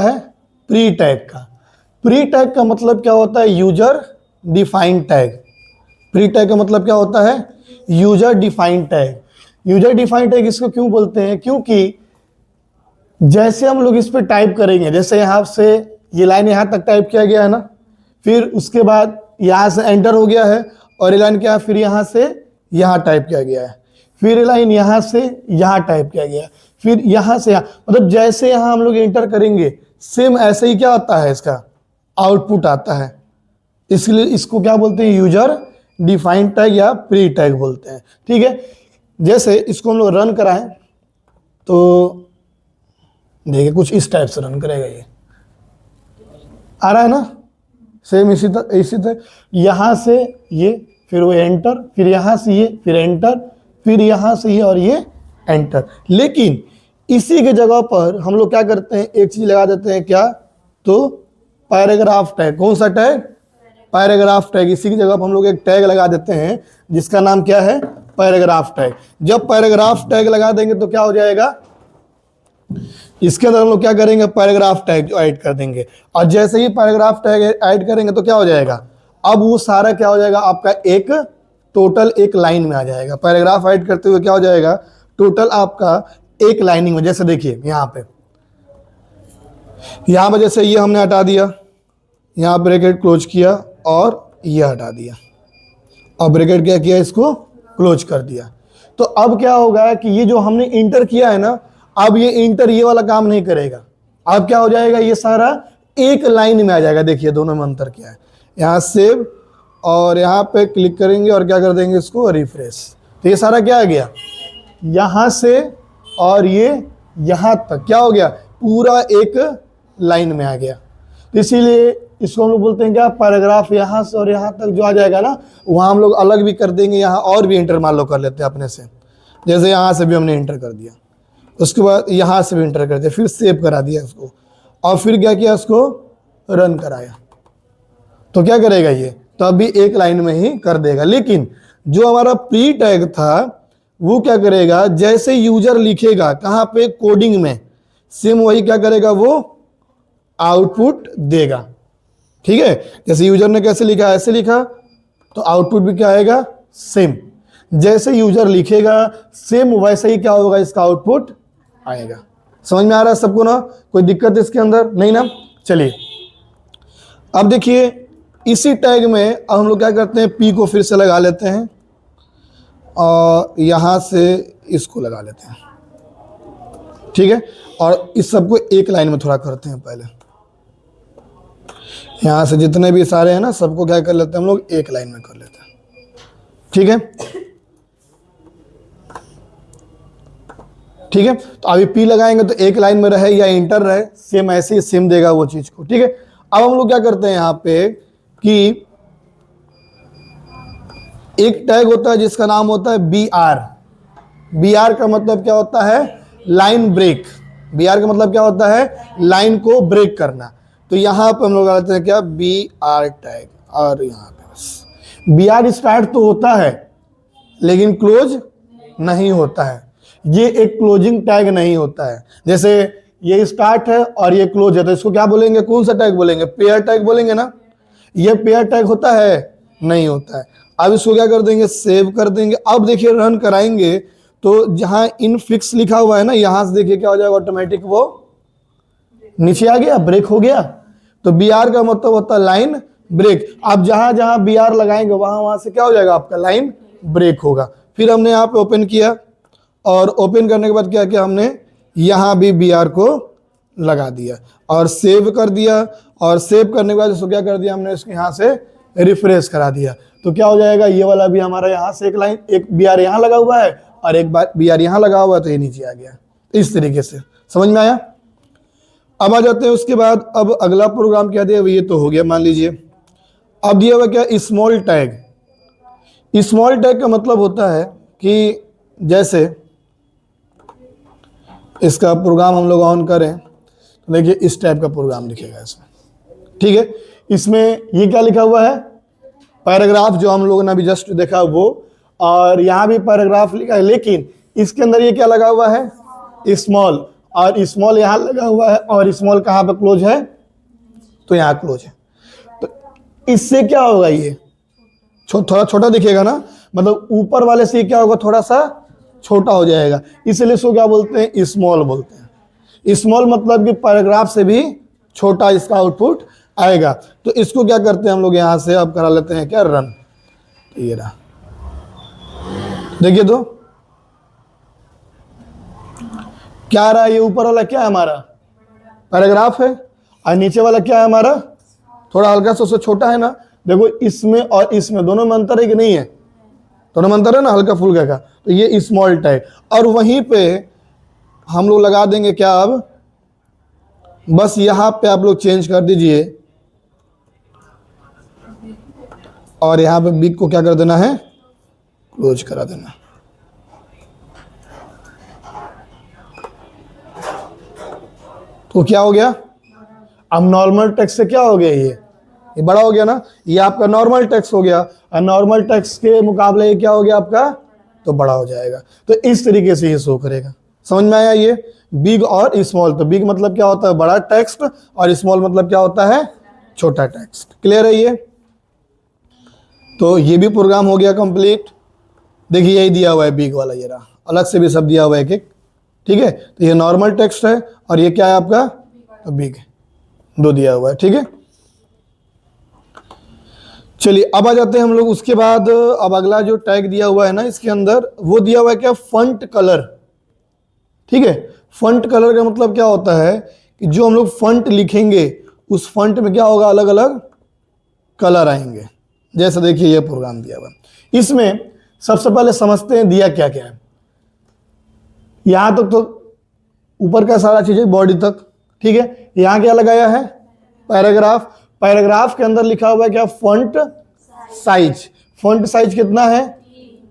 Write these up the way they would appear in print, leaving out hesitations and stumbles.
है pre tag का। Pre tag का मतलब क्या होता है? User defined tag. Pre tag का मतलब क्या होता है? User defined tag. User defined tag इसको क्यों बोलते हैं? क्योंकि जैसे हम लोग इस पर टाइप करेंगे, जैसे यहाँ से ये लाइन यहाँ तक टाइप किया गया है ना, फिर उसके बाद यहाँ से एंटर हो गया है और ये लाइन क्या है, फिर यहाँ से यहाँ टाइप किया गया है, फिर ये लाइन यहाँ से यहाँ टाइप किया गया है, फिर यहाँ से यहाँ, मतलब जैसे यहाँ हम लोग एंटर करेंगे सेम ऐसे ही क्या होता है, इसका आउटपुट आता है। इसलिए इसको क्या बोलते हैं? यूजर डिफाइंड टैग या प्री टैग बोलते हैं। ठीक है, जैसे इसको हम लोग रन कराएं तो देखिए कुछ इस टाइप से रन करेगा, ये आ रहा है ना, सेम इसी तरह यहाँ से ये, फिर वो एंटर, फिर यहाँ से ये, फिर एंटर, फिर यहाँ से ये और ये एंटर। लेकिन इसी के जगह पर हम लोग क्या करते हैं, एक चीज लगा देते हैं, क्या? तो पैराग्राफ टैग। कौन सा टैग? Paragraph tag. इसी की जगह पर हम लोग एक टैग लगा देते हैं जिसका नाम क्या है? Paragraph tag. जब पैराग्राफ टैग लगा देंगे तो क्या हो जाएगा, इसके अंदर हम लोग क्या करेंगे? पैराग्राफ टैग ऐड कर देंगे। और जैसे ही पैराग्राफ टैग ऐड करेंगे तो क्या हो जाएगा, अब वो सारा क्या हो जाएगा आपका, एक टोटल एक लाइन में आ जाएगा। पैराग्राफ ऐड करते हुए क्या हो जाएगा, टोटल आपका एक लाइनिंग में। जैसे देखिए यहाँ पे जैसे ये हमने हटा दिया, यहाँ ब्रैकेट क्लोज किया और ये हटा दिया, और ब्रैकेट क्या किया, इसको क्लोज कर दिया। तो अब क्या होगा कि ये जो हमने इंटर किया है ना, अब ये इंटर ये वाला काम नहीं करेगा। अब क्या हो जाएगा, ये सारा एक लाइन में आ जाएगा। देखिए दोनों में अंतर क्या है, यहाँ सेव और यहाँ पे क्लिक करेंगे और क्या कर देंगे, इसको रिफ्रेश। तो ये सारा क्या आ गया, यहाँ से और ये यहाँ तक क्या हो गया, पूरा एक लाइन में आ गया। तो इसीलिए इसको हम लोग बोलते हैं क्या, पैराग्राफ। यहाँ से और यहाँ तक जो आ जाएगा ना, वहाँ हम लोग अलग भी कर देंगे, यहाँ और भी इंटर मान लो कर लेते हैं अपने से। जैसे यहाँ से भी हमने इंटर कर दिया, उसके बाद यहाँ से भी इंटर कर दिया, फिर सेव करा दिया इसको, और फिर क्या किया, इसको रन कराया, तो क्या करेगा ये, तो अभी एक लाइन में ही कर देगा। लेकिन जो हमारा प्री टैग था वो क्या करेगा, जैसे यूजर लिखेगा कहाँ पे, कोडिंग में, सेम वही क्या करेगा, वो आउटपुट देगा। ठीक है, जैसे यूजर ने कैसे लिखा ऐसे लिखा, तो आउटपुट भी क्या आएगा, सेम। जैसे यूजर लिखेगा सेम वैसे ही क्या होगा, इसका आउटपुट आएगा। समझ में आ रहा है सबको ना? कोई दिक्कत इसके अंदर नहीं ना? चलिए अब देखिए इसी टैग में अब हम लोग क्या करते हैं, पी को फिर से लगा लेते हैं और यहाँ से इसको लगा लेते हैं। ठीक है, और इस सबको एक लाइन में थोड़ा करते हैं। पहले यहाँ से जितने भी सारे हैं ना, सबको क्या कर लेते हैं हम लोग, एक लाइन में कर लेते हैं। ठीक है, ठीक है, तो अभी पी लगाएंगे तो एक लाइन में रहे या इंटर रहे, सेम ऐसे ही सेम देगा वो चीज को। ठीक है, अब हम लोग क्या करते हैं यहाँ पे कि एक टैग होता है जिसका नाम होता है बी आर। बी आर का मतलब क्या होता है, लाइन ब्रेक। बी आर का मतलब क्या होता है, लाइन को ब्रेक करना। तो यहाँ पे हम लोग आते हैं क्या, बी आर टैग, और यहाँ पे बस बी आर स्टार्ट तो होता है लेकिन क्लोज नहीं होता है। ये एक क्लोजिंग टैग नहीं होता है। जैसे ये स्टार्ट है और ये क्लोज है, तो इसको क्या बोलेंगे, कौन सा टैग बोलेंगे, पेयर टैग बोलेंगे ना। ये पेयर टैग होता है, नहीं होता है। अब इसको क्या कर देंगे, सेव कर देंगे। अब देखिए रन कराएंगे तो जहां इन फिक्स लिखा हुआ है ना, यहां से देखिए क्या हो जाएगा, ऑटोमेटिक वो नीचे आ गया, ब्रेक हो गया। तो बी आर का मतलब होता है लाइन ब्रेक। अब जहां जहां बी आर लगाएंगे वहां से क्या हो जाएगा, आपका लाइन ब्रेक होगा। फिर हमने यहाँ पे ओपन किया और ओपन करने के बाद क्या किया हमने, यहाँ भी बी आर को लगा दिया और सेव कर दिया। और सेव करने के बाद इसको क्या कर दिया हमने, इसको यहाँ से रिफ्रेश करा दिया। तो क्या हो जाएगा, ये वाला भी हमारा यहाँ से एक लाइन, एक बी आर यहाँ लगा हुआ है और एक बार बी आर यहाँ लगा हुआ है, तो ये नीचे आ गया। इस तरीके से समझ में आया। अब आ जाते हैं उसके बाद, अब अगला प्रोग्राम क्या दिया, ये तो हो गया मान लीजिए। अब दिया हुआ क्या, स्मॉल टैग। स्मॉल टैग का मतलब होता है कि जैसे इसका प्रोग्राम हम लोग ऑन करें तो देखिए इस टाइप का प्रोग्राम लिखेगा इसमें। ठीक है, इसमें ये क्या लिखा हुआ है, पैराग्राफ, जो हम लोगों ने अभी जस्ट देखा वो, और यहाँ भी पैराग्राफ लिखा है, लेकिन इसके अंदर ये क्या लगा हुआ है, स्मॉल, और स्मॉल यहाँ लगा हुआ है और स्मॉल कहाँ पे क्लोज है, तो यहाँ क्लोज है। तो इससे क्या होगा, ये थोड़ा छोटा दिखेगा ना, मतलब ऊपर वाले से क्या होगा, थोड़ा सा छोटा हो जाएगा, इसलिए इसको क्या बोलते हैं, स्मॉल बोलते हैं। स्मॉल मतलब कि पैराग्राफ से भी छोटा इसका आउटपुट आएगा। तो इसको क्या करते हैं हम लोग, यहां से अब करा लेते हैं क्या, रन। तो ये रहा, देखिए तो क्या रहा, ये ऊपर वाला क्या है हमारा, पैराग्राफ है, और नीचे वाला क्या है हमारा, थोड़ा हल्का सा उससे छोटा है ना। देखो इसमें और इसमें दोनों में अंतर है कि नहीं है, दोनों में अंतर है ना, हल्का फुल्का का। तो ये स्मॉल टैग, और वहीं पे हम लोग लगा देंगे क्या, अब बस यहां पे आप लोग चेंज कर दीजिए, और यहां पे बिग को क्या कर देना है, क्लोज करा देना। तो क्या हो गया, अब नॉर्मल टेक्स्ट से क्या हो गया, ये बड़ा हो गया ना, ये आपका नॉर्मल टेक्स्ट हो गया, और नॉर्मल टेक्स्ट के मुकाबले ये क्या हो गया आपका, तो बड़ा हो जाएगा। तो इस तरीके से ये शो करेगा। समझ में आया ये बिग और स्मॉल। तो बिग मतलब क्या होता है, बड़ा टेक्स्ट, और स्मॉल मतलब क्या होता है, छोटा टेक्स्ट। क्लियर है ये। तो ये भी प्रोग्राम हो गया कंप्लीट। देखिए यही दिया हुआ है बिग वाला, ये रहा, अलग से भी सब दिया हुआ है एक एक, ठीक है। तो ये नॉर्मल टेक्स्ट है, और ये क्या है आपका, तो बिग है, दो दिया हुआ है, ठीक है। चलिए अब आ जाते हैं हम लोग उसके बाद। अब अगला जो टैग दिया हुआ है ना इसके अंदर, वो दिया हुआ है क्या, फॉन्ट कलर, ठीक है। फॉन्ट कलर का मतलब क्या होता है कि जो हम लोग फॉन्ट लिखेंगे उस फॉन्ट में क्या होगा, अलग अलग कलर आएंगे। जैसे देखिए ये प्रोग्राम दिया हुआ है, इसमें सबसे पहले समझते हैं दिया क्या क्या है। यहां तक तो ऊपर का सारा चीजें बॉडी तक, ठीक है। यहां क्या लगाया है, पैराग्राफ। पैराग्राफ के अंदर लिखा हुआ है क्या, फॉन्ट साइज। फॉन्ट साइज कितना है,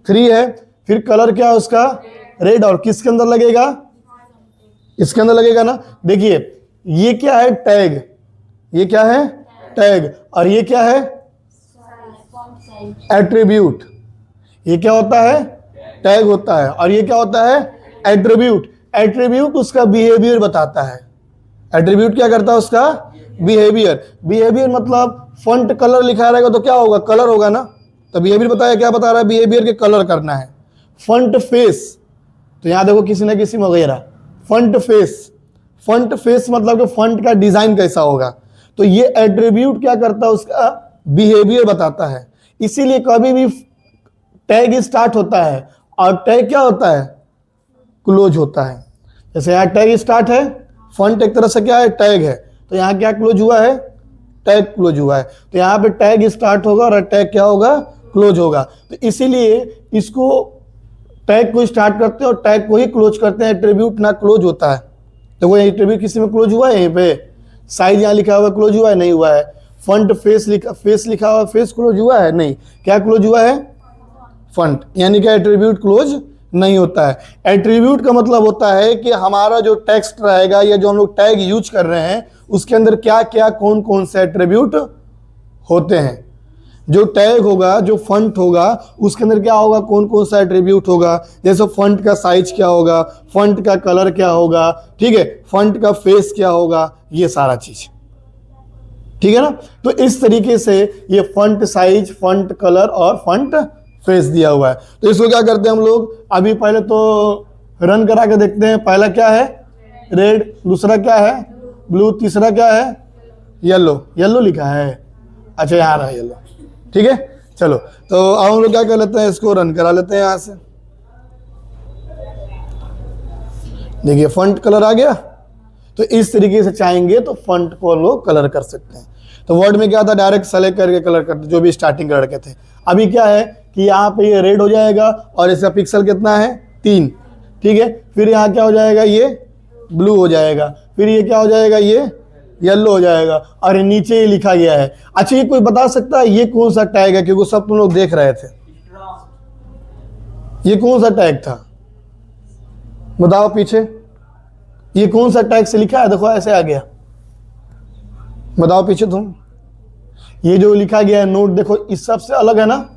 3 है। फिर कलर क्या है उसका, रेड, और किसके अंदर लगेगा, इसके अंदर लगेगा ना। देखिए ये क्या है, टैग, ये क्या है, टैग, और ये क्या है, एट्रीब्यूट। ये क्या होता है, टैग होता है, और ये क्या होता है, एट्रीब्यूट। एट्रीब्यूट उसका बिहेवियर बताता है। एट्रीब्यूट क्या करता है, उसका बिहेवियर। बिहेवियर मतलब फॉन्ट कलर लिखा रहेगा तो क्या होगा, कलर होगा ना। तो बिहेवियर बताया, क्या बता रहा है, बिहेवियर के कलर करना है। फॉन्ट फेस, तो यहां देखो किसी न किसी में वगैरह, फॉन्ट फेस। फॉन्ट फेस मतलब कि फॉन्ट का डिजाइन कैसा होगा। तो ये एट्रीब्यूट क्या करता है, उसका बिहेवियर बताता है। इसीलिए कभी भी टैग स्टार्ट होता है और टैग क्या होता है, क्लोज होता है। जैसे यहाँ टैग स्टार्ट है, फॉन्ट एक तरह से क्या है, टैग है, तो यहाँ क्या क्लोज हुआ है, टैग क्लोज हुआ है। तो यहाँ पे टैग स्टार्ट होगा और टैग क्या होगा, क्लोज होगा। तो इसीलिए इसको टैग को स्टार्ट करते हैं और टैग को ही क्लोज करते हैं। एट्रीब्यूट ना क्लोज होता है। तो वो एट्रीब्यूट किसी में क्लोज हुआ है, यहीं पे साइज यहाँ लिखा हुआ क्लोज हुआ है, नहीं हुआ है। फॉन्ट फेस लिखा हुआ, फेस क्लोज हुआ है, नहीं। क्या क्लोज हुआ है, फॉन्ट, यानी कि एट्रीब्यूट क्लोज नहीं होता है। एट्रीब्यूट का मतलब होता है कि हमारा जो टेक्स्ट रहेगा या जो हम लोग टैग यूज कर रहे हैं उसके अंदर क्या क्या कौन कौन से एट्रीब्यूट होते हैं। जो टैग होगा, जो फॉन्ट होगा, उसके अंदर क्या होगा, कौन कौन सा एट्रीब्यूट होगा। जैसे फॉन्ट का साइज क्या होगा, फॉन्ट का कलर क्या होगा, ठीक है, फॉन्ट का फेस क्या होगा, ये सारा चीज, ठीक है ना। तो इस तरीके से ये फॉन्ट साइज, फॉन्ट कलर और फॉन्ट फेस दिया हुआ है। तो इसको क्या करते हैं हम लोग, अभी पहले तो रन करा के देखते हैं। पहला क्या है, रेड, दूसरा क्या है, ब्लू, तीसरा क्या है, येलो। येलो लिखा है, अच्छा यहाँ रहा येलो, ठीक है। चलो तो अब हम लोग क्या कर लेते हैं, इसको रन करा लेते हैं। यहां से देखिए फॉन्ट कलर आ गया। तो इस तरीके से चाहेंगे तो फॉन्ट को लोग कलर कर सकते हैं। तो वर्ड में क्या था, डायरेक्ट सेलेक्ट करके कलर करते, जो भी स्टार्टिंग कलर के थे। अभी क्या है कि यहाँ पे ये रेड हो जाएगा और इसका पिक्सल कितना है, 3, ठीक है। फिर यहाँ क्या हो जाएगा, ये ब्लू हो जाएगा। फिर ये क्या हो जाएगा, ये येलो हो जाएगा। और ये नीचे ये लिखा गया है। अच्छा ये कोई बता सकता है ये कौन सा टैग है, क्योंकि सब तुम लोग देख रहे थे, ये कौन सा टैग था, बताओ पीछे, ये कौन सा टैग से लिखा है। देखो ऐसे आ गया, बताओ पीछे तुम, ये जो लिखा गया है नोट, देखो इस सब से अलग है ना,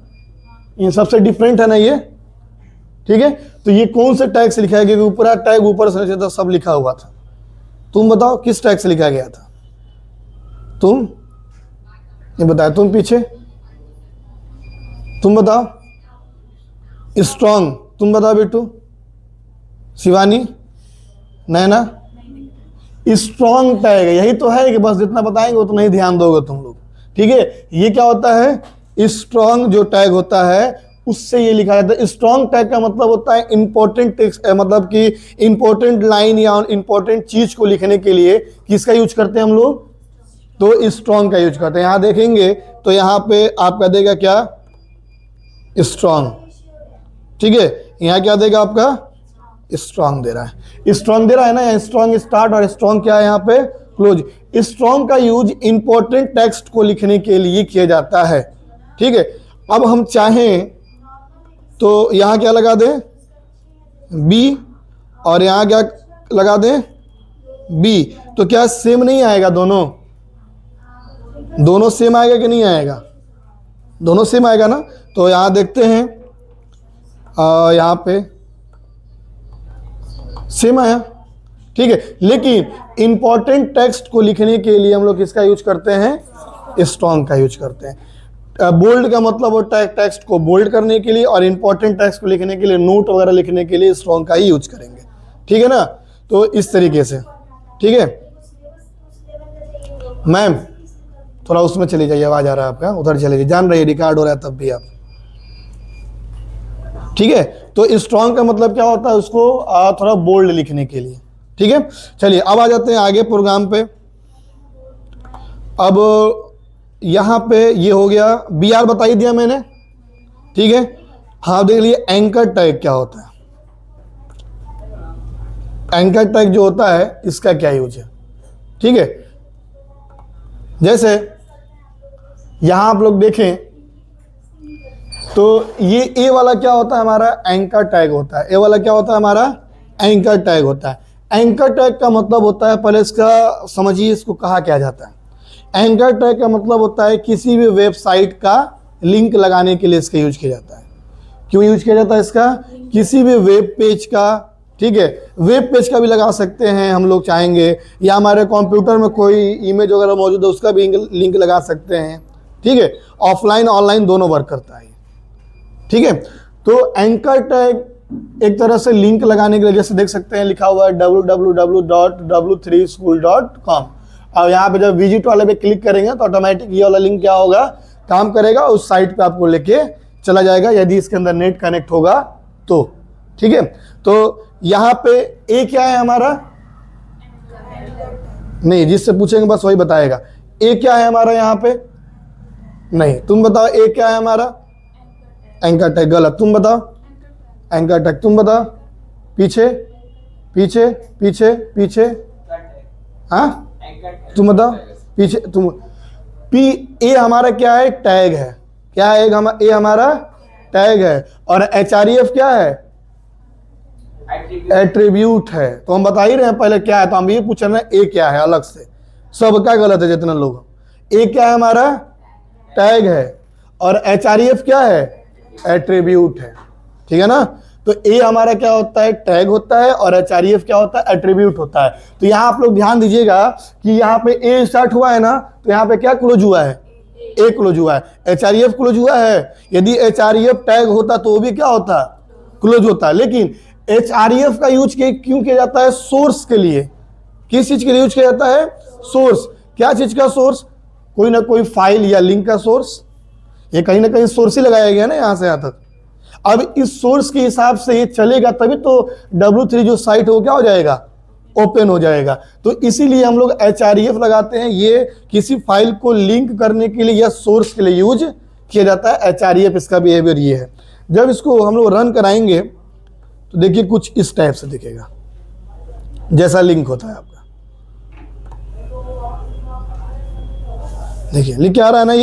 इन सबसे डिफरेंट है ना ये, ठीक है। तो ये कौन से टैग से लिखा है, क्योंकि ऊपर टैग ऊपर से सब लिखा हुआ था। तुम बताओ किस टैग से लिखा गया था? तुम नहीं बताया, तुम पीछे, तुम बताओ। स्ट्रॉन्ग, तुम बताओ बेटू। शिवानी, नैना, स्ट्रॉन्ग टैग है, यही तो है कि बस जितना बताएंगे उतना ही ध्यान दोगे तुम लोग, ठीक है। ये क्या होता है? स्ट्रॉन्ग जो टैग होता है उससे ये लिखा जाता है। स्ट्रॉन्ग टैग का मतलब होता है इंपॉर्टेंट टेक्स्ट, मतलब कि इंपॉर्टेंट लाइन या इंपॉर्टेंट चीज को लिखने के लिए किसका यूज करते हैं हम लोग? तो स्ट्रॉन्ग का यूज करते हैं। यहां देखेंगे तो यहां पे आपका देगा क्या? स्ट्रॉन्ग, ठीक है। यहां क्या देगा आपका? स्ट्रॉन्ग दे रहा है, स्ट्रॉन्ग दे रहा है ना, यहाँ स्ट्रॉन्ग स्टार्ट और स्ट्रॉन्ग क्या है यहाँ पे? क्लोज। स्ट्रॉन्ग का यूज इंपॉर्टेंट टेक्स्ट को लिखने के लिए किया जाता है, ठीक है। अब हम चाहें तो यहां क्या लगा दें? बी, और यहां क्या लगा दें? बी। तो क्या सेम नहीं आएगा? दोनों सेम आएगा कि नहीं आएगा? दोनों सेम आएगा ना। तो यहां देखते हैं, यहां पे सेम आया, ठीक है। लेकिन इंपॉर्टेंट टेक्स्ट को लिखने के लिए हम लोग किसका यूज करते हैं? स्ट्रॉन्ग का यूज करते हैं। बोल्ड का मतलब होता है टेक्स्ट को बोल्ड करने के लिए, और इंपॉर्टेंट टेक्स्ट को लिखने के लिए, नोट वगैरह लिखने के लिए स्ट्रॉन्ग का ही यूज करेंगे, ठीक है ना। तो इस तरीके से, ठीक है। मैम थोड़ा उसमें चली जाइए, आवाज आ रहा है आपका, उधर चले जाइए, जान रही है रिकॉर्ड हो रहा है तब भी आप, ठीक है। तो स्ट्रॉन्ग का मतलब क्या होता है? उसको थोड़ा बोल्ड लिखने के लिए, ठीक है। चलिए अब आ जाते हैं आगे प्रोग्राम पे। अब यहां पे ये हो गया, बी आर बता ही दिया मैंने, ठीक है। हाँ देख लिए एंकर टैग क्या होता है। एंकर टैग जो होता है इसका क्या यूज है, ठीक है। जैसे यहां आप लोग देखें तो ये ए वाला क्या होता है? हमारा एंकर टैग होता है। ए वाला क्या होता है? हमारा एंकर टैग होता है। एंकर टैग का मतलब होता है, पहले इसका समझिए इसको कहा क्या जाता है। एंकर टैग का मतलब होता है किसी भी वेबसाइट का लिंक लगाने के लिए इसका यूज किया जाता है। क्यों यूज किया जाता है इसका? किसी भी वेब पेज का, ठीक है, वेब पेज का भी लगा सकते हैं हम लोग चाहेंगे, या हमारे कंप्यूटर में कोई इमेज वगैरह मौजूद है उसका भी लिंक लगा सकते हैं, ठीक है। ऑफलाइन ऑनलाइन दोनों वर्क करता है, ठीक है। तो एंकर टैग एक तरह से लिंक लगाने के लिए, जैसे देख सकते हैं लिखा हुआ है www.w3school.com। अब यहाँ पे जब विजिट वाले पे क्लिक करेंगे तो ऑटोमेटिक ये वाला लिंक क्या होगा? काम करेगा, उस साइट पे आपको लेके चला जाएगा, यदि इसके अंदर नेट कनेक्ट होगा तो, ठीक है। तो यहाँ पे ए क्या है हमारा? नहीं, जिससे पूछेंगे बस वही बताएगा। ए क्या है हमारा यहाँ पे? नहीं, तुम बताओ ए क्या है हमारा? Anchor tag. गलत, तुम बताओ। एंकर टैग, तुम बताओ। पीछे पीछे पीछे पीछे, हाँ तुम बताओ पीछे। तुम पी ए हमारा क्या है? टैग है। क्या है? ए हमारा टैग है। और एचआरईएफ क्या है? एट्रीब्यूट है। तो हम बता ही रहे हैं पहले क्या है, तो हम ये पूछ रहे हैं ए क्या है अलग से। सबका गलत है जितना लोग। ए क्या है हमारा? टैग है। और एचआरईएफ क्या है? एट्रीब्यूट है, ठीक है ना। तो ए हमारा क्या होता है? टैग होता है, और एचआरईएफ क्या होता है? एट्रीब्यूट होता है। तो यहाँ आप लोग ध्यान दीजिएगा कि यहाँ पे ए स्टार्ट हुआ है ना, तो यहाँ पे क्या क्लोज हुआ है? ए क्लोज हुआ है। एचआरईएफ क्लोज हुआ है। यदि एचआरईएफ टैग होता तो वो भी क्या होता? क्लोज होता है। लेकिन एचआरईएफ का यूज क्यों किया जाता है? सोर्स के लिए। किस चीज के लिए यूज किया जाता है? सोर्स। क्या चीज का सोर्स? कोई ना कोई फाइल या लिंक का सोर्स। ये कहीं ना कहीं सोर्स ही लगाया गया ना यहां से यहां तक। अब इस सोर्स के हिसाब से ये चलेगा तभी तो W3 जो साइट हो क्या हो जाएगा? ओपन हो जाएगा। तो इसीलिए हम लोग एचआरईएफ लगाते हैं। ये किसी फाइल को लिंक करने के लिए या सोर्स के लिए यूज किया जाता है। एचआरईएफ इसका बिहेवियर ये है। जब इसको हम लोग रन कराएंगे तो देखिए कुछ इस टाइप से दिखेगा, जैसा लिंक होता है आपका। देखिए लिख क्या आ रहा है ना,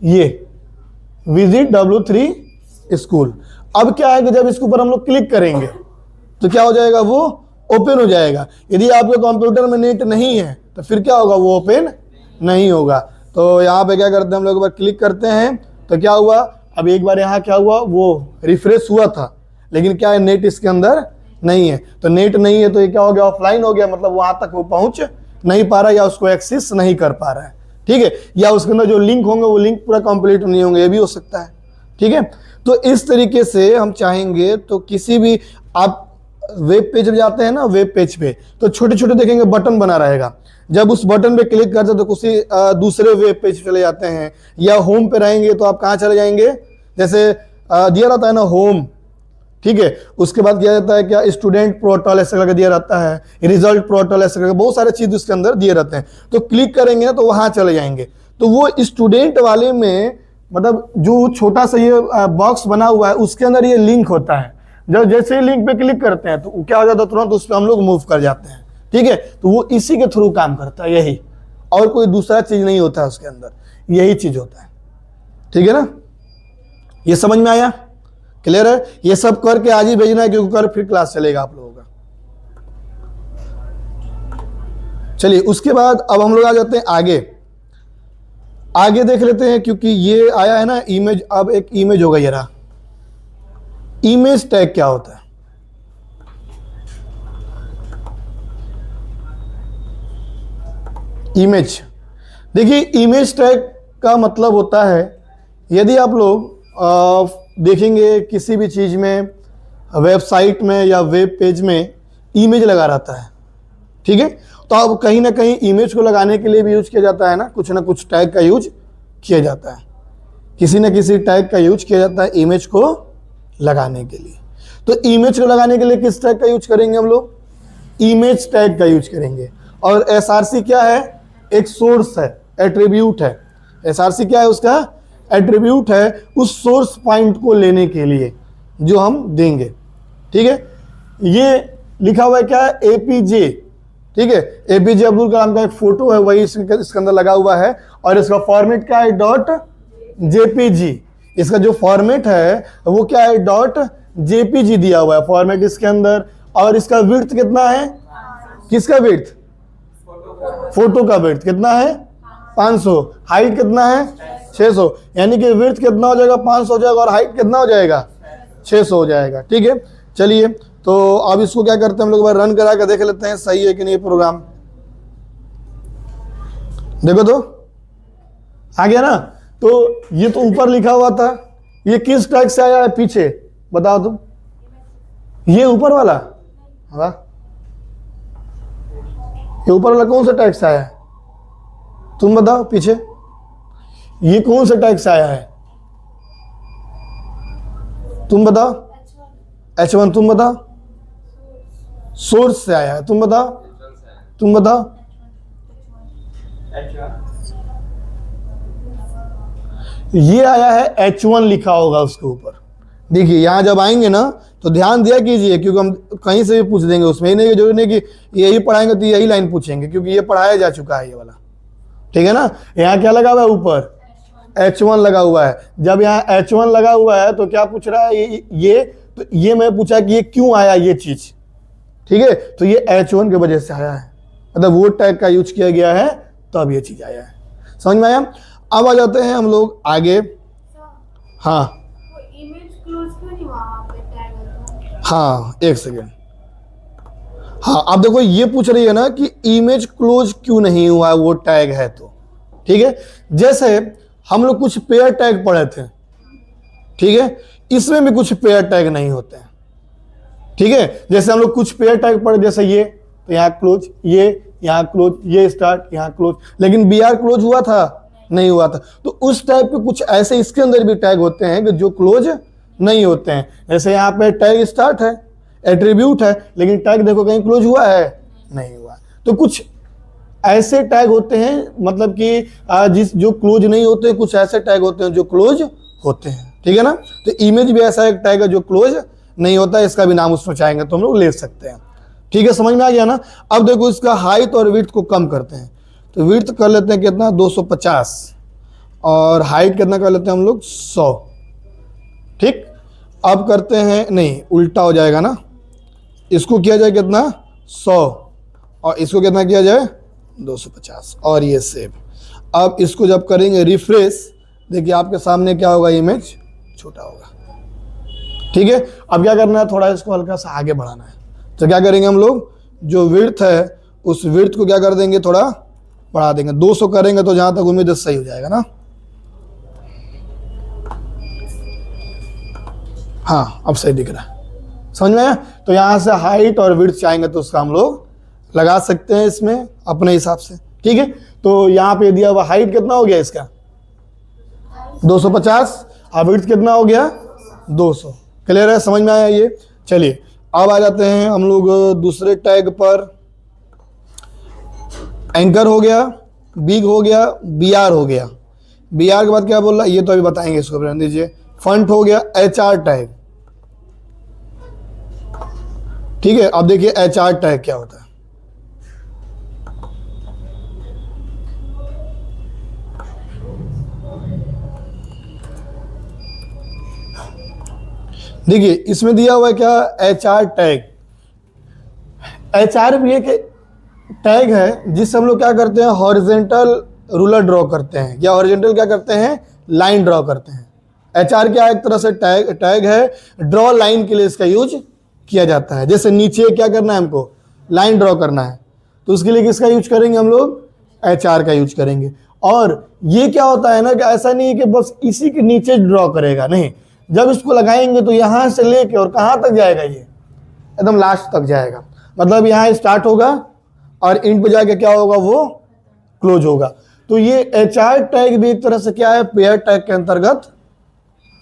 ये विजिट W3 स्कूल। अब क्या है कि जब इसके ऊपर हम लोग क्लिक करेंगे तो क्या हो जाएगा? वो ओपन हो जाएगा। यदि आपके कंप्यूटर में नेट नहीं है तो फिर क्या होगा? वो ओपन नहीं होगा। तो यहाँ पे क्या करते हैं हम लोग? एक बार क्लिक करते हैं तो क्या हुआ? अब एक बार यहाँ क्या हुआ? वो रिफ्रेश हुआ था, लेकिन क्या है? नेट इसके अंदर नहीं है। तो नेट नहीं है तो ये क्या हो गया, ऑफलाइन हो गया, मतलब वहां तक वो पहुंच नहीं पा रहा या उसको एक्सेस नहीं कर पा रहा है, ठीक है। या उसके अंदर जो लिंक होंगे वो लिंक पूरा कंप्लीट नहीं होंगे, ये भी हो सकता है, ठीक है। तो इस तरीके से हम चाहेंगे तो किसी भी आप वेब पेज पे जाते हैं ना, वेब पेज पे तो छोटे छोटे देखेंगे बटन बना रहेगा, जब उस बटन पे क्लिक करते तो किसी दूसरे वेब पेज चले जाते हैं, या होम पे रहेंगे तो आप कहाँ चले जाएंगे, जैसे दिया रहता है ना होम, ठीक है। उसके बाद किया जाता है क्या, स्टूडेंट पोर्टल ऐसा करके दिया रहता है, रिजल्ट पोर्टल ऐसा करके बहुत सारे चीज उसके अंदर दिए रहते हैं। तो क्लिक करेंगे ना तो वहां चले जाएंगे, तो वो स्टूडेंट वाले में मतलब जो छोटा सा ये बॉक्स बना हुआ है उसके अंदर ये लिंक होता है, जब जैसे ही लिंक पे क्लिक करते हैं तो क्या हो जाता है, तुरंत उस पर हम लोग मूव कर जाते हैं, ठीक है। तो वो इसी के थ्रू काम करता है, यही, और कोई दूसरा चीज नहीं होता है उसके अंदर, यही चीज होता है, ठीक है ना। ये समझ में आया, क्लियर है। ये सब करके आज ही भेजना है क्योंकि कल फिर क्लास चलेगा आप लोगों का। चलिए उसके बाद अब हम लोग आ जाते हैं आगे देख लेते हैं, क्योंकि ये आया है ना इमेज, अब एक इमेज होगा, ये रहा इमेज टैग। क्या होता है इमेज, देखिए इमेज टैग का मतलब होता है, यदि आप लोग देखेंगे किसी भी चीज में, वेबसाइट में या वेब पेज में इमेज लगा रहता है, ठीक है। तो अब कहीं ना कहीं इमेज को लगाने के लिए भी यूज किया जाता है ना कुछ टैग का यूज किया जाता है, किसी न किसी टैग का यूज किया जाता है इमेज को लगाने के लिए। तो इमेज को लगाने के लिए किस टैग का यूज करेंगे हम लोग, इमेज टैग का यूज करेंगे। और एसआरसी क्या है, एक सोर्स है, एट्रीब्यूट है। एसआरसी क्या है, उसका एट्रीब्यूट है उस सोर्स पॉइंट को लेने के लिए जो हम देंगे, ठीक है। ये लिखा हुआ है क्या है, एपीजे, ठीक है। एपीजे अब्दुल कलाम का एक फोटो है, वही इसके अंदर लगा हुआ है, और इसका फॉर्मेट क्या है, डॉट जेपीजी। इसका जो फॉर्मेट है वो क्या है, डॉट जेपीजी दिया हुआ है फॉर्मेट इसके अंदर। और इसका विड्थ कितना है, किसका विड्थ, फोटो का विड्थ कितना है, 500। हाइट कितना है, 600। यानी कि विड्थ कितना हो जाएगा, 500 हो जाएगा, और हाइट कितना हो जाएगा, 600 हो जाएगा, ठीक है। चलिए तो अब इसको क्या करते हैं हम लोग, रन करा कर देख लेते हैं सही है कि नहीं प्रोग्राम। देखो तो आ गया ना। तो ये तो ऊपर लिखा हुआ था, ये किस टैग से आया है पीछे, बताओ तुम। ये ऊपर वाला, हाँ ये ऊपर वाला कौन सा टैग से आया है, तुम बताओ पीछे, ये कौन सा टैग से आया है, तुम बताओ। H1 तुम बताओ, सोर्स से आया है, तुम बताओ, तुम बताओ। ये आया है H1 लिखा होगा उसके ऊपर। देखिए यहां जब आएंगे ना तो ध्यान दिया कीजिए, क्योंकि हम कहीं से भी पूछ देंगे, उसमें ही नहीं जरूरी नहीं कि यही पढ़ाएंगे तो यही लाइन पूछेंगे, क्योंकि ये पढ़ाया जा चुका है ये वाला, ठीक है ना। यहाँ क्या लगा हुआ है, ऊपर H1 लगा हुआ है। जब यहाँ H1 लगा हुआ है तो क्या पूछ रहा है, तो ये मैं पूछा कि ये क्यों आया ये चीज, ठीक है। तो ये H1 की वजह से आया है, मतलब वो टैग का यूज किया गया है तो अब ये चीज आया है, समझ में आया। अब आ जाते हैं हम लोग आगे। हाँ हाँ एक सेकेंड, हाँ अब देखो ये पूछ रही है ना कि इमेज क्लोज क्यों नहीं हुआ, वो टैग है तो, ठीक है। जैसे हम लोग कुछ पेयर टैग पढ़े थे, ठीक है, इसमें भी कुछ पेयर टैग नहीं होते हैं, ठीक है। जैसे हम लोग कुछ पेयर टैग पढ़े, जैसे ये तो यहाँ क्लोज, ये यहाँ क्लोज, ये स्टार्ट, यहाँ क्लोज, लेकिन बी आर क्लोज हुआ था, नहीं हुआ था। तो उस टाइप के कुछ ऐसे इसके अंदर भी टैग होते हैं कि जो क्लोज नहीं होते हैं। जैसे यहाँ पे टैग स्टार्ट है, एट्रीब्यूट है, लेकिन टैग देखो कहीं क्लोज हुआ है, नहीं हुआ। तो कुछ ऐसे टैग होते हैं, मतलब कि जो क्लोज नहीं होते, कुछ ऐसे टैग होते हैं जो क्लोज होते हैं, ठीक है ना। तो इमेज भी ऐसा एक टैग है जो क्लोज नहीं होता, इसका भी नाम उसमें चाहेंगे तो हम लोग ले सकते हैं, ठीक है। समझ में आ गया ना। अब देखो इसका हाइट और विड्थ को कम करते हैं, तो विड्थ कर लेते हैं कितना, 250, और हाइट कितना कर लेते हैं हम लोग, 100, ठीक। अब करते हैं, नहीं उल्टा हो जाएगा ना, इसको किया जाए कितना, 100, और इसको कितना किया जाए, 250, और ये सेव। अब इसको जब करेंगे रिफ्रेश, देखिए आपके सामने क्या होगा, इमेज छोटा होगा, ठीक है। अब क्या करना है, थोड़ा इसको हल्का सा आगे बढ़ाना है। तो क्या करेंगे हम लोग, जो विड्थ है उस विड्थ को क्या कर देंगे, थोड़ा बढ़ा देंगे। 200 करेंगे तो जहां तक उम्मीद है सही हो जाएगा ना। हाँ अब सही दिख रहा है, समझ में आया। तो यहाँ से हाइट और विड्थ चाहेंगे तो उसका हम लोग लगा सकते हैं इसमें अपने हिसाब से, ठीक है। तो यहाँ पे दिया हुआ हाइट कितना हो गया इसका 250 और विड्थ कितना हो गया 200। क्लियर है, समझ में आया ये। चलिए अब आ जाते हैं हम लोग दूसरे टैग पर। एंकर हो गया, बिग हो गया, बी आर हो गया। बी आर के बाद क्या बोल रहा है ये तो अभी बताएंगे, इसको रहने दीजिए। फंट हो गया, एच आर टैग, ठीक है। अब देखिए एच आर टैग क्या होता है। देखिए इसमें दिया हुआ है क्या, H R tag. H R भी एक टैग है जिससे हम लोग क्या करते हैं, हॉरिजेंटल रूलर ड्रॉ करते हैं, या हॉरिजेंटल क्या करते हैं, लाइन ड्रॉ करते हैं। एच आर क्या एक तरह से टैग है, ड्रॉ लाइन के लिए इसका यूज किया जाता है। जैसे नीचे क्या करना है हमको, लाइन ड्रॉ करना है, तो उसके लिए किसका यूज करेंगे हम लोग, एच आर का यूज करेंगे। और ये क्या होता है ना कि ऐसा नहीं है कि बस इसी के नीचे ड्रॉ करेगा, नहीं, जब इसको लगाएंगे तो यहां से लेके और कहां तक जाएगा, ये एकदम लास्ट तक जाएगा। मतलब यहाँ स्टार्ट होगा और इंड पे जाके क्या होगा, वो क्लोज होगा। तो ये एच आर टैग भी एक तरह से क्या है, पेयर टैग के अंतर्गत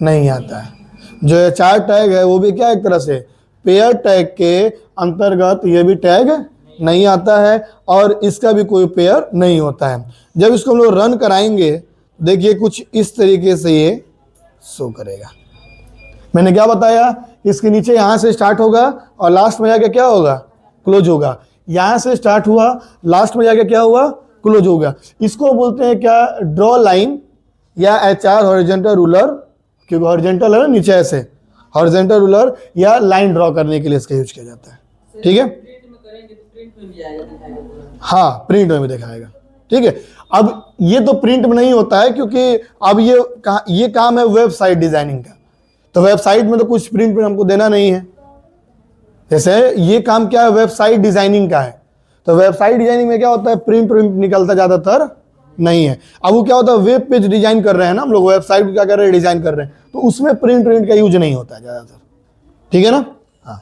नहीं आता है। जो एच आर टैग है वो भी क्या एक तरह से पेयर टैग के अंतर्गत ये भी टैग नहीं आता है, और इसका भी कोई पेयर नहीं होता है। जब इसको हम लोग रन कराएंगे, देखिए कुछ इस तरीके से ये शो करेगा। मैंने क्या बताया, इसके नीचे यहां से स्टार्ट होगा और लास्ट में जाके क्या होगा, क्लोज होगा। यहां से स्टार्ट हुआ, लास्ट में जाके क्या हुआ, क्लोज होगा। इसको बोलते हैं क्या, ड्रॉ लाइन या एच आर हॉरिजेंटल रूलर, क्योंकि हॉरिजेंटल है ना नीचे ऐसे, हॉरिजेंटल रूलर या लाइन ड्रॉ करने के लिए इसका यूज किया जाता है, ठीक है। हाँ प्रिंट में भी दिखाएगा, ठीक है। अब ये तो प्रिंट में नहीं होता है क्योंकि अब ये काम है वेबसाइट डिजाइनिंग का, तो वेबसाइट में तो कुछ प्रिंट में हमको देना नहीं है। जैसे ये काम क्या है, वेबसाइट डिजाइनिंग का है, तो वेबसाइट डिजाइनिंग में क्या होता है, प्रिंट निकलता ज्यादातर नहीं है। अब वो क्या होता है, वेब पेज डिजाइन कर रहे हैं ना हम लोग, वेबसाइट क्या कर रहे हैं, डिजाइन कर रहे हैं, तो उसमें प्रिंट का यूज नहीं होता है ज्यादातर, ठीक है ना। हाँ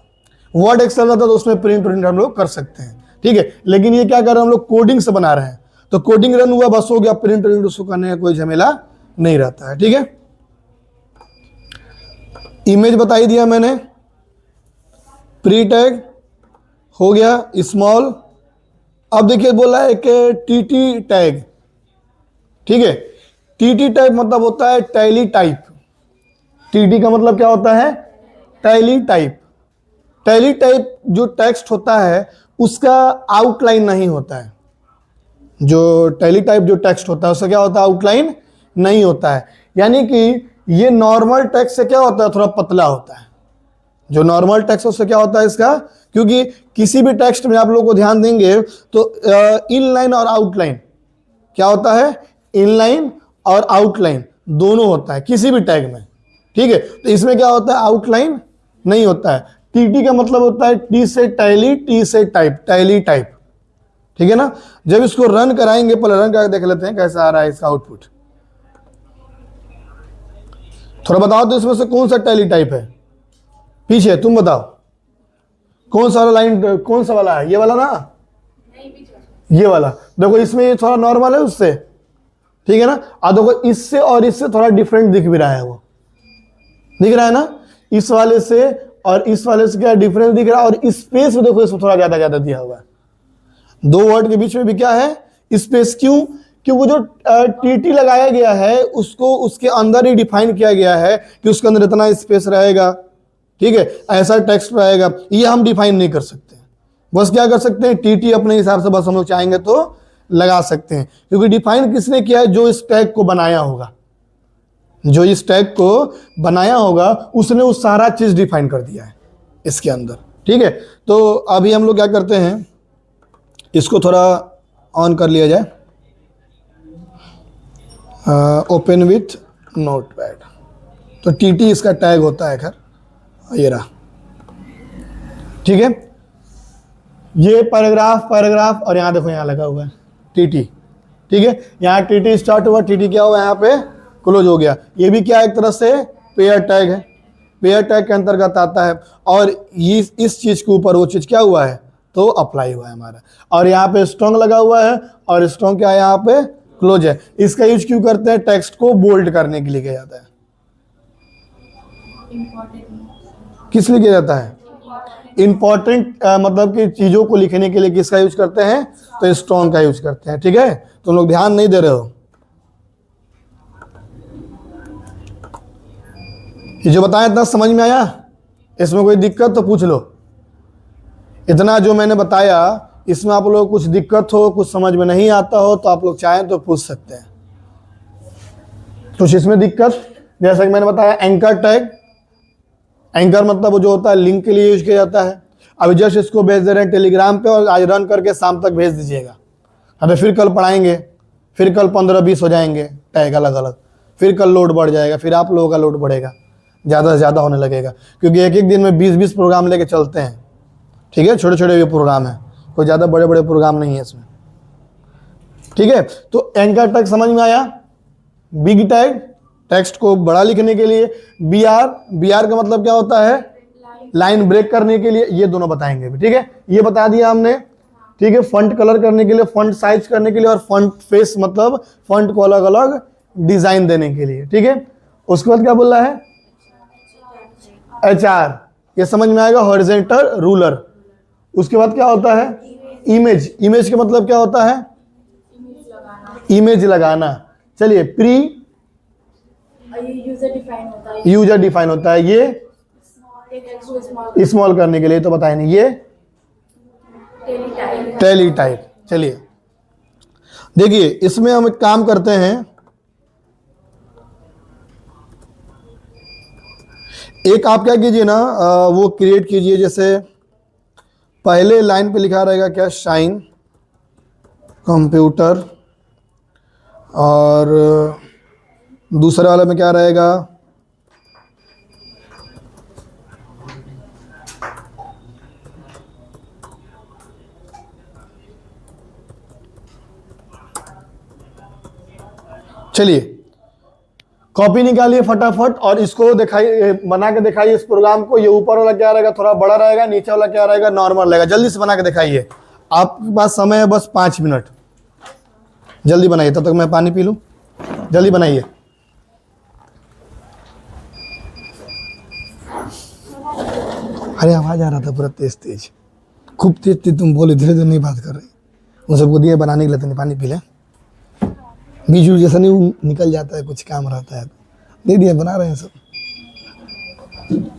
वर्ड एक्सेल रहता तो उसमें प्रिंट हम लोग कर सकते हैं, ठीक है। लेकिन ये क्या कर रहे हैं हम लोग, कोडिंग से बना रहे हैं, तो कोडिंग रन हुआ बस हो गया, प्रिंट उसको करने का कोई झमेला नहीं रहता है, ठीक है। इमेज बता ही दिया मैंने, प्री टैग हो गया स्मॉल। अब देखिए बोला है कि टीटी टैग, ठीक है। टीटी टैग मतलब होता है टैली टाइप। टीटी का मतलब क्या होता है, टैली टाइप। टैली टाइप जो टेक्स्ट होता है उसका आउटलाइन नहीं होता है। जो टैली टाइप जो टेक्स्ट होता है उसका क्या होता है, आउटलाइन नहीं होता है। यानी कि ये नॉर्मल टेक्स्ट से क्या होता है, थोड़ा पतला होता है। जो नॉर्मल टेक्स्ट उससे क्या होता है इसका, क्योंकि किसी भी टेक्स्ट में आप लोग को ध्यान देंगे तो इनलाइन और आउटलाइन क्या होता है, इनलाइन और आउटलाइन दोनों होता है किसी भी टैग में, ठीक है। तो इसमें क्या होता है, आउटलाइन नहीं होता है। टीटी का मतलब होता है टी से टैली, टी से टाइप, टैली टाइप, ठीक है ना। जब इसको रन कराएंगे, पहले रन करके देख लेते हैं कैसा आ रहा है इसका आउटपुट। थोड़ा बताओ तो इसमें से कौन सा टैली टाइप है, पीछे तुम बताओ कौन सा लाइन, कौन सा वाला है, ये वाला ना, ये वाला। देखो इसमें ये थोड़ा नॉर्मल है उससे, ठीक है ना। अब देखो इससे और इससे थोड़ा डिफरेंट दिख भी रहा है, वो दिख रहा है ना, इस वाले से और इस वाले से क्या डिफरेंस दिख रहा है। और स्पेस में देखो इसमें थोड़ा ज्यादा दिया हुआ है, दो वर्ड के बीच में भी क्या है, स्पेस। क्यों, कि वो जो टीटी लगाया गया है उसको उसके अंदर ही डिफाइन किया गया है कि उसके अंदर इतना स्पेस रहेगा, ठीक है, ऐसा टेक्स्ट रहेगा। ये हम डिफाइन नहीं कर सकते, बस क्या कर सकते हैं, टीटी अपने हिसाब से बस हम लोग चाहेंगे तो लगा सकते हैं। क्योंकि डिफाइन किसने किया है, जो इस टैग को बनाया होगा, जो इस टैग को बनाया होगा उसने उस सारा चीज डिफाइन कर दिया है इसके अंदर, ठीक है। तो अभी हम लोग क्या करते हैं, इसको थोड़ा ऑन कर लिया जाए, ओपन विथ नोटपैड। तो टीटी इसका टैग होता है, खैर ये रहा, ठीक है। ये पैराग्राफ पैराग्राफ, और यहाँ देखो यहाँ लगा हुआ है टीटी, ठीक है। यहाँ टीटी स्टार्ट हुआ, टीटी क्या हुआ यहाँ पे क्लोज हो गया। ये भी क्या एक तरह से पेयर टैग है, पेयर टैग के अंतर्गत आता है। और इस चीज के ऊपर वो चीज क्या हुआ है तो अप्लाई हुआ है हमारा। और यहाँ पे स्ट्रॉन्ग लगा हुआ है, और स्ट्रॉन्ग क्या है यहाँ पे क्लोज है। इसका यूज क्यों करते हैं, टेक्स्ट को बोल्ड करने के लिए किया जाता है। किस लिए किया जाता है, इंपॉर्टेंट मतलब कि चीजों को लिखने के लिए किसका यूज करते हैं तो स्ट्रॉन्ग का यूज करते हैं, ठीक है। तुम लोग ध्यान नहीं दे रहे हो। ये जो बताया इतना समझ में आया, इसमें कोई दिक्कत तो पूछ लो। इतना जो मैंने बताया इसमें आप लोग कुछ दिक्कत हो, कुछ समझ में नहीं आता हो तो आप लोग चाहें तो पूछ सकते हैं। कुछ इसमें दिक्कत, जैसा कि मैंने बताया एंकर टैग, एंकर मतलब वो जो होता है लिंक के लिए यूज किया जाता है। अभी जस्ट इसको भेज दे रहे हैं टेलीग्राम पे, और आज रन करके शाम तक भेज दीजिएगा। अरे फिर कल पढ़ाएंगे, फिर कल 15-20 हो जाएंगे टैग अलग अलग, फिर कल लोड बढ़ जाएगा, फिर आप लोगों का लोड बढ़ेगा, ज़्यादा से ज़्यादा होने लगेगा। क्योंकि एक एक दिन में 20-20 प्रोग्राम लेके चलते हैं, ठीक है। छोटे छोटे ये प्रोग्राम है, कोई ज़्यादा बड़े बड़े प्रोग्राम नहीं है इसमें, ठीक है। तो एंकर टैग समझ में आया। बिग टैग टेक्स्ट को बड़ा लिखने के लिए। बीआर का मतलब क्या होता है, लाइन ब्रेक करने के लिए। ये दोनों बताएंगे, ठीक है। ये बता दिया हमने, ठीक है। फंट कलर करने के लिए, फंट साइज करने के लिए, और फंट फेस मतलब फंट को अलग अलग डिजाइन देने के लिए, ठीक है। उसके बाद क्या बोल रहा है, HR, ये समझ में आएगा, हॉरिजॉन्टल रूलर। उसके बाद क्या होता है, इमेज, इमेज का मतलब क्या होता है, इमेज लगाना। चलिए प्री यूजर डिफाइन होता है, ये स्मॉल करने के लिए तो बताए नहीं, ये टेली टाइप। चलिए देखिए इसमें हम एक काम करते हैं, एक आप क्या कीजिए ना, वो क्रिएट कीजिए। जैसे पहले लाइन पे लिखा रहेगा क्या, शाइन कंप्यूटर, और दूसरे वाले में क्या रहेगा, चलिए कॉपी निकालिए फटाफट और इसको दिखाइए, बना के दिखाइए इस प्रोग्राम को। ये ऊपर वाला क्या रहेगा थोड़ा बड़ा रहेगा, नीचे वाला क्या रहेगा नॉर्मल रहेगा। जल्दी से बना के दिखाइए, आपके पास समय है बस 5 मिनट, जल्दी बनाइए, तब तक मैं पानी पी लूं। जल्दी बनाइए। अरे आवाज आ रहा था पूरा तेज तेज, खूब तेज तेज तुम बोले, धीरे धीरे नहीं बात कर रही। उन सबको दिए बनाने के लिए, तो पानी पी ले, बीजू जैसा नहीं निकल जाता है, कुछ काम रहता है। दे दिया, बना रहे हैं सब। ठीक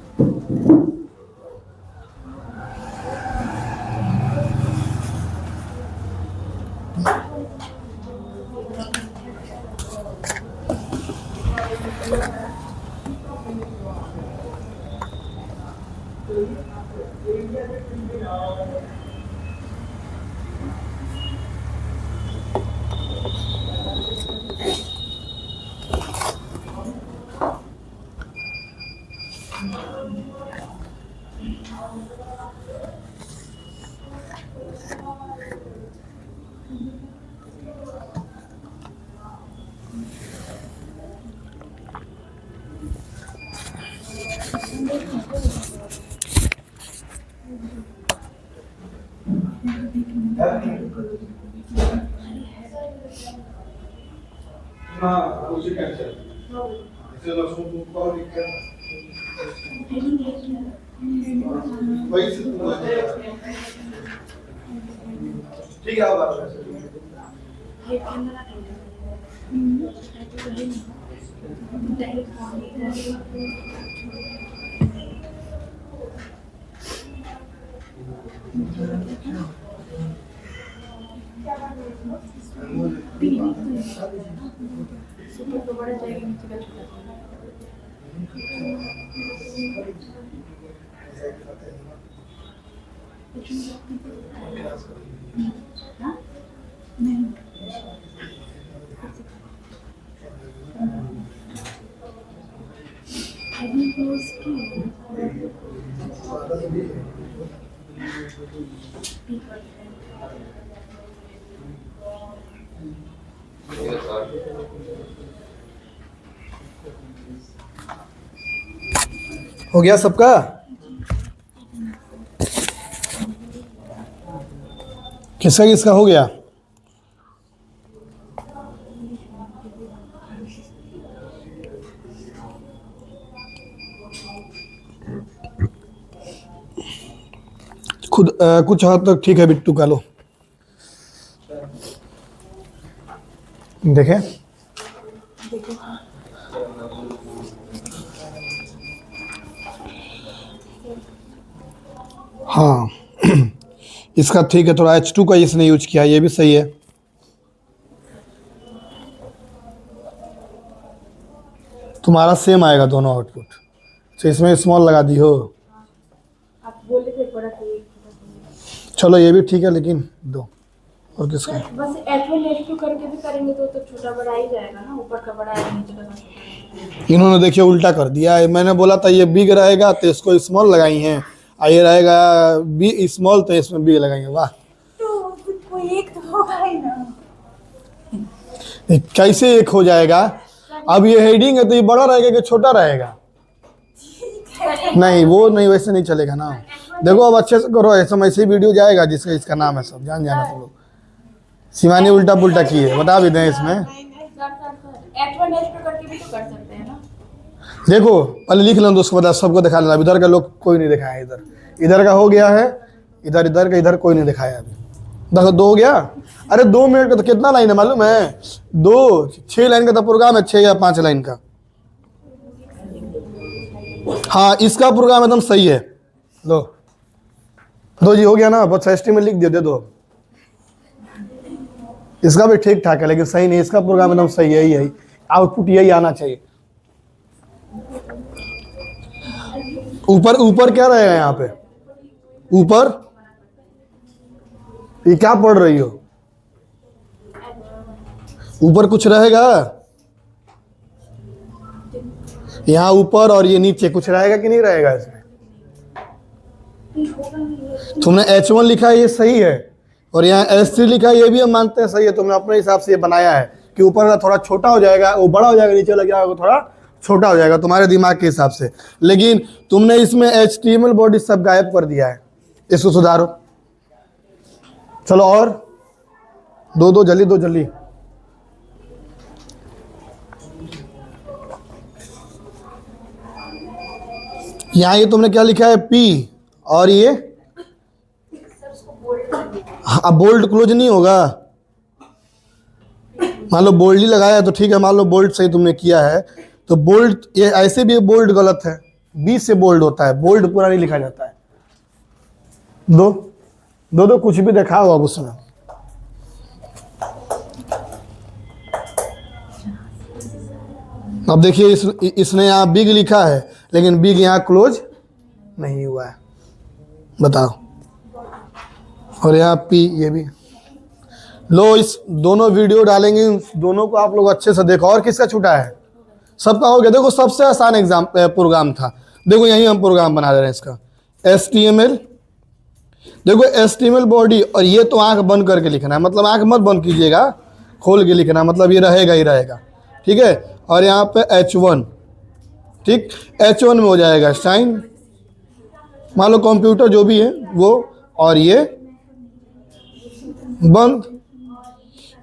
हो गया सबका? किसका किसका हो गया? खुद कुछ हद तक ठीक है बिट्टू का। लो देखें। हाँ इसका ठीक है, थोड़ा H2 का इसने यूज किया, ये भी सही है। तुम्हारा सेम आएगा दोनों आउटपुट। तो इसमें स्मॉल लगा दी हो। आप बोले थे बड़ा चाहिए। चलो ये भी ठीक है, लेकिन दो और किसका? बस H1 H2 करके भी करेंगे तो छोटा बड़ा ही जाएगा ना, ऊपर का बड़ा है नीचे का छोटा। इन्होंने देखिए उल्टा कर दिया है। मैंने बोला था ये बिग रहेगा तो इसको स्मॉल लगाई हैं, और ये रहेगा बी स्मॉल तो इसमें बिग लगाएंगे। वाह, तो कोई एक तो होगा ही ना। कैसे एक हो जाएगा? अब ये हेडिंग है तो ये बड़ा रहेगा कि छोटा रहेगा? नहीं वो नहीं, वैसे नहीं चलेगा ना। देखो अब अच्छे से करो, ऐसे ही वीडियो जाएगा जिसका इसका नाम है, सब जान जाना तुम लोग। शिवानी उल्टा पुल्टा की है, बता भी दें इसमें। H1 H2 करके भी तो कर सकते हैं ना। देखो पहले लिख लो तो उसको बता, सबको दिखा लेना। इधर का लोग कोई नहीं दिखाया, इधर का हो गया है, इधर का इधर कोई नहीं दिखाया अभी। देखो 2 हो गया। अरे 2 मिनट का तो कितना लाइन है मालूम है? 2 6 लाइन का तो प्रोग्राम है, 6 या 5 लाइन का। हाँ इसका प्रोग्राम एकदम सही है। लो 2 जी हो गया ना, बस एसटी में लिख दिया, दे दो। इसका भी ठीक ठाक है लेकिन सही नहीं, इसका प्रोग्राम एकदम सही है। यही आउटपुट यही आना चाहिए। ऊपर ऊपर क्या रहेगा यहाँ पे? ऊपर ये क्या पढ़ रही हो? ऊपर कुछ रहेगा यहाँ ऊपर, और ये नीचे कुछ रहेगा कि नहीं रहेगा? इसमें तुमने H1 लिखा है, ये सही है, और यहाँ S3 लिखा है, ये भी हम मानते हैं सही है। तुमने अपने हिसाब से ये बनाया है कि ऊपर का थोड़ा छोटा हो जाएगा, वो बड़ा हो जाएगा, नीचे लग जाएगा थोड़ा छोटा हो जाएगा तुम्हारे दिमाग के हिसाब से। लेकिन तुमने इसमें HTML बॉडी सब गायब कर दिया है, इसको सुधारो। चलो और दो जल्दी। यहाँ ये तुमने क्या लिखा है? P, और ये अब बोल्ड क्लोज नहीं होगा। मान लो बोल्ड ही लगाया तो ठीक है, मान लो बोल्ड सही तुमने किया है तो बोल्ड, ये ऐसे भी बोल्ड गलत है। बी से बोल्ड होता है, बोल्ड पूरा नहीं लिखा जाता है। दो कुछ भी दिखाओ अब उसमें। अब देखिए इसने यहाँ बिग लिखा है लेकिन बिग यहाँ क्लोज नहीं हुआ है, बताओ। और यहाँ पी, ये भी। लो इस दोनों वीडियो डालेंगे, दोनों को आप लोग अच्छे से देखो। और किसका छूटा है? सबका हो गया। देखो सबसे आसान एग्जाम प्रोग्राम था। देखो यही हम प्रोग्राम बना रहे हैं इसका। HTML, देखो HTML बॉडी, और ये तो आंख बंद करके लिखना है, मतलब आंख मत बंद कीजिएगा, खोल के लिखना, मतलब ये रहेगा ही रहेगा, ठीक है। और यहाँ पे H1, ठीक, H1 में हो जाएगा साइन, मान लो कंप्यूटर जो भी है वो, और ये बंद,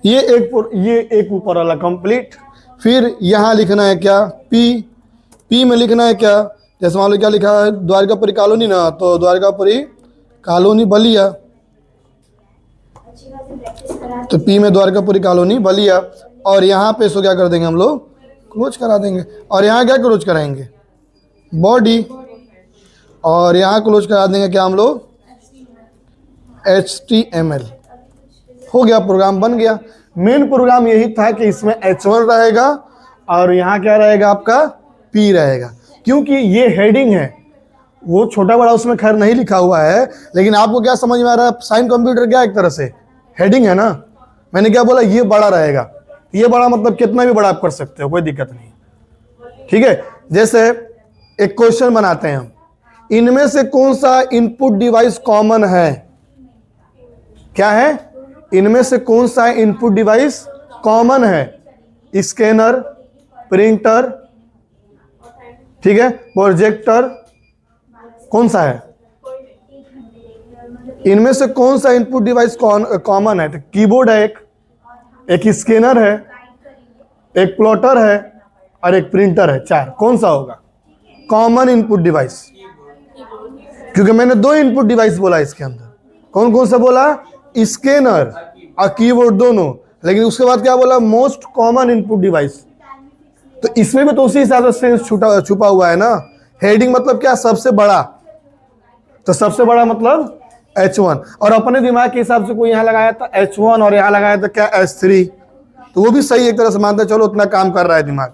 ये एक ऊपर वाला कंप्लीट। फिर यहाँ लिखना है क्या? पी में लिखना है क्या? जैसे मान लो क्या लिखा है, द्वारकापुरी कॉलोनी ना, तो द्वारकापुरी कॉलोनी बलिया, तो पी में द्वारकापुरी कॉलोनी बलिया। और यहाँ पे इसको क्या कर देंगे हम लोग? क्लोज करा देंगे। और यहाँ क्या क्लोज कराएंगे? बॉडी। और यहाँ क्लोज करा देंगे क्या हम लोग? HTML। हो गया, प्रोग्राम बन गया। मेन प्रोग्राम यही था कि इसमें H1 रहेगा और यहाँ क्या रहेगा आपका? P रहेगा, क्योंकि ये हेडिंग है। वो छोटा बड़ा उसमें खैर नहीं लिखा हुआ है, लेकिन आपको क्या समझ में आ रहा है? साइन कंप्यूटर क्या एक तरह से हेडिंग है ना। मैंने क्या बोला? ये बड़ा रहेगा। ये बड़ा मतलब कितना भी बड़ा आप कर सकते हो, कोई दिक्कत नहीं, ठीक है। जैसे एक क्वेश्चन बनाते हैं हम, इनमें से कौन सा इनपुट डिवाइस कॉमन है? क्या है, इनमें से कौन सा इनपुट डिवाइस कॉमन है, स्कैनर, प्रिंटर, ठीक है, प्रोजेक्टर, कौन सा है, इनमें से कौन सा इनपुट डिवाइस कॉमन है? तो कीबोर्ड है, एक स्कैनर है, एक प्लॉटर है और एक प्रिंटर है, 4। कौन सा होगा कॉमन इनपुट डिवाइस? क्योंकि मैंने 2 इनपुट डिवाइस बोला इसके अंदर। कौन कौन सा बोला? स्कैनर और कीबोर्ड दोनों। लेकिन उसके बाद क्या बोला? Most common input device. तो इसमें भी तो उसी हिसाब से सेंस छुपा हुआ है ना। हेडिंग मतलब क्या? सबसे बड़ा। तो सबसे बड़ा मतलब H1। और अपने दिमाग के हिसाब से कोई यहाँ लगाया था H1 और यहाँ लगाया था क्या H3, तो वो भी सही एक तरह से मानते हैं, चलो उतना काम कर रहा है दिमाग,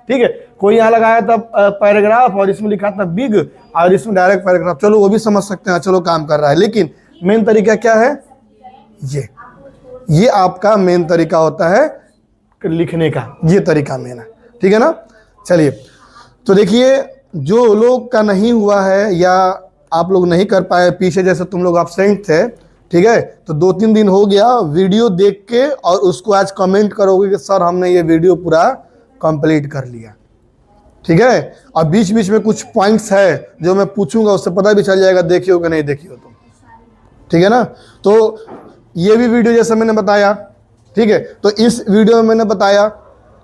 ठीक है। कोई यहाँ लगाया था पैराग्राफ और इसमें लिखा था बिग और इसमें डायरेक्ट पैराग्राफ, चलो वो भी समझ सकते हैं, चलो काम कर रहा है। लेकिन मेन तरीका क्या है? ये आपका मेन तरीका होता है लिखने का, ये तरीका मेन है, ठीक है ना। चलिए, तो देखिए, जो लोग का नहीं हुआ है या आप लोग नहीं कर पाए, पीछे जैसे तुम लोग एब्सेंट थे, ठीक है, तो 2-3 दिन हो गया, वीडियो देख के और उसको आज कमेंट करोगे कि सर हमने ये वीडियो पूरा कंप्लीट कर लिया, ठीक है। और बीच बीच में कुछ पॉइंट्स है जो मैं पूछूंगा, उससे पता भी चल जाएगा देखी हो कि नहीं देखी हो तुम, ठीक है ना। तो ये भी वीडियो जैसे मैंने बताया, ठीक है, तो इस वीडियो में मैंने बताया,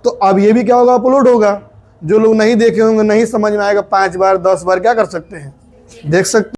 तो अब ये भी क्या होगा? अपलोड होगा। जो लोग नहीं देखे होंगे, नहीं समझ में आएगा, 5 बार 10 बार क्या कर सकते हैं, देख सकते